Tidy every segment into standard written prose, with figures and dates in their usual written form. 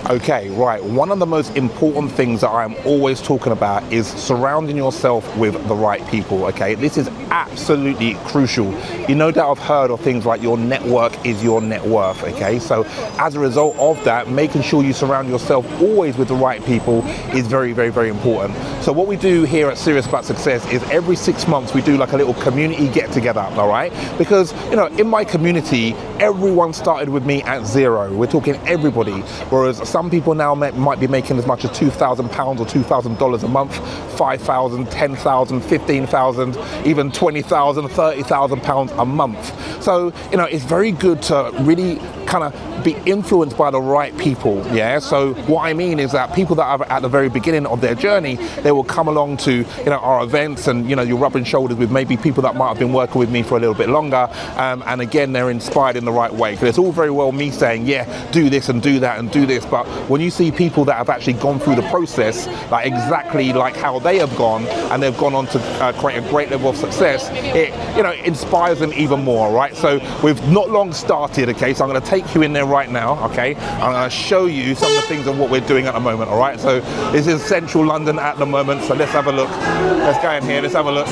Okay, right. One of the most important things that I'm always talking about is surrounding yourself with the right people, okay? This is absolutely crucial. You no doubt have heard of things like your network is your net worth, okay? So as a result of that, making sure you surround yourself always with the right people is very, very, very important. So what we do here at Serious About Success is every 6 months we do like a little community get together, all right? Because, you know, in my community, everyone started with me at zero. We're talking everybody, whereas some people now might be making as much as £2,000 or $2,000 a month, 5,000, 10,000, 15,000, even 20,000, 30,000 pounds a month. So, you know, it's very good to really kind of be influenced by the right people, yeah? So what I mean is that people that are at the very beginning of their journey, they will come along to, you know, our events, and, you know, you're rubbing shoulders with maybe people that might have been working with me for a little bit longer, and again, they're inspired in the right way. Because it's all very well me saying, yeah, do this and do that and do this, but when you see people that have actually gone through the process, like exactly like how they have gone, and they've gone on to create a great level of success, it, you know, inspires them even more, right? So we've not long started, okay, so I'm going to take you in there right now, okay? I'm going to show you some of the things of what we're doing at the moment, all right? So this is central London at the moment, so let's have a look. Let's go in here, let's have a look.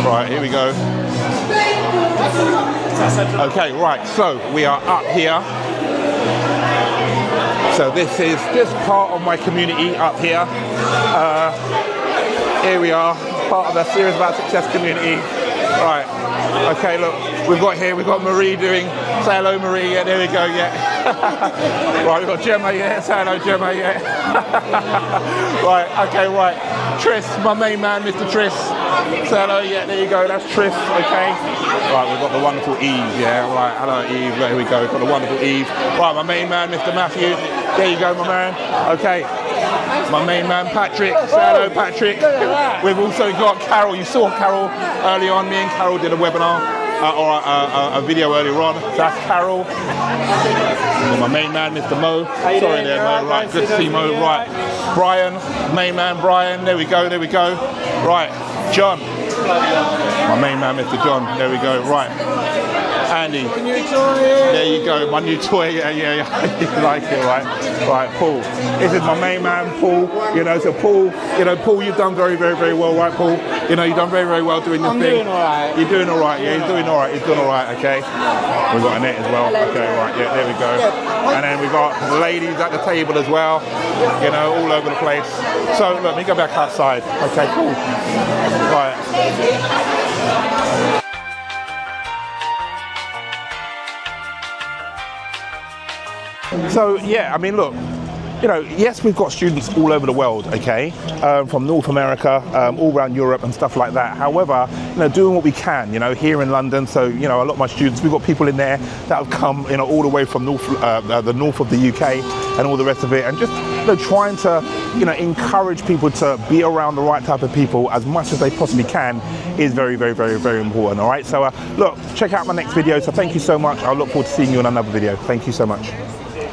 Right, here we go. Okay, right, so we are up here. So this is just part of my community up here. Here we are, part of the Serious About Success community. Right, okay, look, we've got Marie doing, say hello Marie, yeah, there we go, yeah. Right, we've got Gemma, yeah, say hello Gemma, yeah. Right, okay, right, Tris, my main man, Mr. Tris. Say hello, yeah, there you go, that's Tris, okay. Right, we've got the wonderful Eve, yeah, right, hello Eve, there we go, we've got the wonderful Eve. Right, my main man, Mr. Matthew, there you go, my man, okay. My main man, Patrick, say hello Patrick. We've also got Carol, you saw Carol early on, me and Carol did a webinar, or a video earlier on, so that's Carol. My main man, Mr. Mo, sorry there Mo, right, good to see Mo, right. Brian, main man Brian, there we go, right. John, my main man, Mr. John, there we go, right. Andy, there you go, my new toy, yeah, you like it, right? Right, Paul, this is my main man, Paul, you know, so Paul, you know, Paul, you've done very, very, very well, right, Paul? You know, you've done very, very well doing your thing. I'm doing all right. You're doing all right, yeah, he's doing all right, okay? We've got Annette as well, okay, right, yeah, there we go. And then we've got the ladies at the table as well, you know, all over the place. So, look, let me go back outside, okay, cool. Right. So yeah, I mean, look, you know, yes, we've got students all over the world, okay, from North America, all around Europe and stuff like that. However, you know, doing what we can, you know, here in London. So, you know, a lot of my students, we've got people in there that have come, you know, all the way from the north of the UK and all the rest of it, and just, you know, trying to, you know, encourage people to be around the right type of people as much as they possibly can is very, very, very, very important. All right. So, look, check out my next video. So, thank you so much. I look forward to seeing you in another video. Thank you so much.